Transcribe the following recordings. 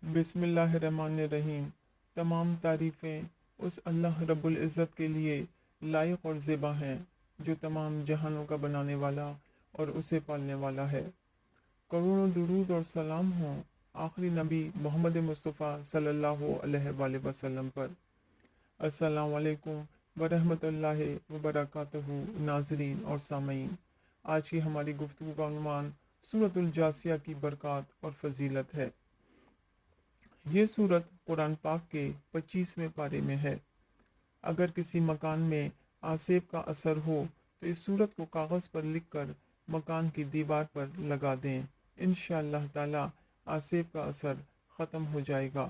बिस्मिल्लाहिर्रहमानिर्रहीम। तमाम तारीफ़ें उस अल्लाह रब्बुल इज़्ज़त के लिए लायक और ज़ेबा हैं जो तमाम जहानों का बनाने वाला और उसे पालने वाला है। करोड़ों दुरूद और सलाम हों आखिरी नबी मोहम्मद मुस्तफ़ा सल्लल्लाहु अलैहि वसल्लम पर। अस्सलाम वालेकुम व रहमतुल्लाहि व बरकातहू। नाज़रीन और सामईन, आज की हमारी गुफ्तगू का उन्वान सूरतुल जासिया की बरक़ात और फजीलत है। ये सूरत कुरान पाक के 25वें पारे में है। अगर किसी मकान में आसेब का असर हो तो इस सूरत को कागज़ पर लिखकर मकान की दीवार पर लगा दें। इंशाअल्लाह ताला आसेब का असर ख़त्म हो जाएगा।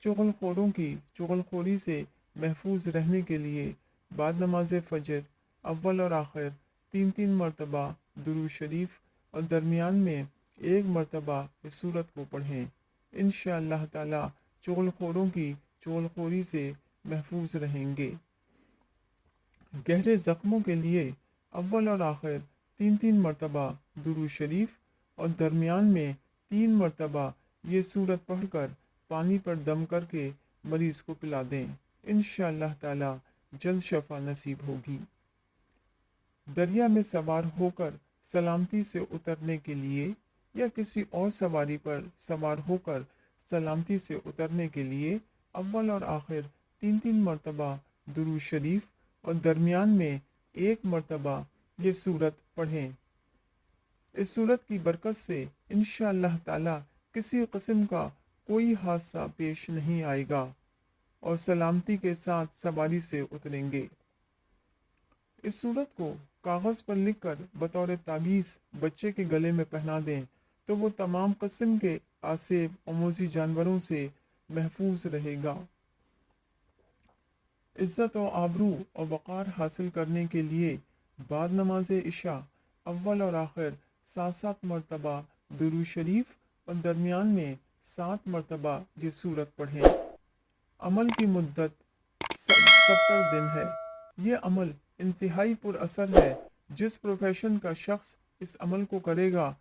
चुगलखोरों की चुगलखोरी से महफूज रहने के लिए बाद नमाज फ़जर अव्वल और आखिर 3-3 मरतबा दुरूद शरीफ और दरमियान में 1 मरतबा इस सूरत को पढ़ें। इंशाअल्लाह ताला चुगलखोरों की चुगलखोरी से महफूज रहेंगे। गहरे ज़ख्मों के लिए अव्वल और आखिर 3-3 मरतबा दुरूद शरीफ और दरमियान में 3 मरतबा ये सूरत पढ़कर पानी पर दम करके मरीज़ को पिला दें। इंशाअल्लाह ताला जल्द शफा नसीब होगी। दरिया में सवार होकर सलामती से उतरने के लिए या किसी और सवारी पर सवार होकर सलामती से उतरने के लिए अव्वल और आखिर 3-3 मरतबा दुरूद शरीफ और दरमियान में 1 मरतबा ये सूरत पढ़ें। इस सूरत की बरकत से इंशाअल्लाह ताला किसी किस्म का कोई हादसा पेश नहीं आएगा और सलामती के साथ सवारी से उतरेंगे। इस सूरत को कागज़ पर लिखकर बतौर ताबीज़ बच्चे के गले में पहना दें तो वो तमाम किस्म के आसेब और मोज़ी जानवरों से महफूज रहेगा। इज़्ज़त और आबरू और वक़ार हासिल करने के लिए बाद नमाज इशा अव्वल और आखिर 7-7 मरतबा दुरूद शरीफ और दरमियान में 7 मरतबा ये सूरत पढ़ें। अमल की मुद्दत 70 दिन है। ये अमल इंतहाई पुरअसर है। जिस प्रोफेशन का शख्स इस अमल को करेगा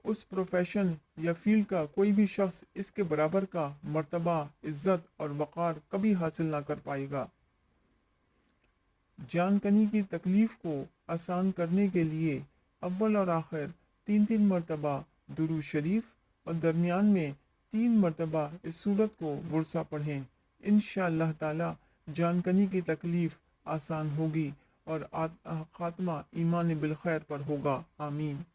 उस प्रोफेशन या फील्ड का कोई भी शख्स इसके बराबर का मर्तबा, इज़्ज़त और वक़ार कभी हासिल ना कर पाएगा। जानकनी की तकलीफ़ को आसान करने के लिए अव्वल और आखिर 3-3 मरतबा दुरूद शरीफ और दरमियान में 3 मरतबा इस सूरत को वुरसा पढ़ें। इंशाअल्लाह ताला जानकनी की तकलीफ़ आसान होगी और ख़ात्मा ईमान बिल खैर पर होगा। आमीन।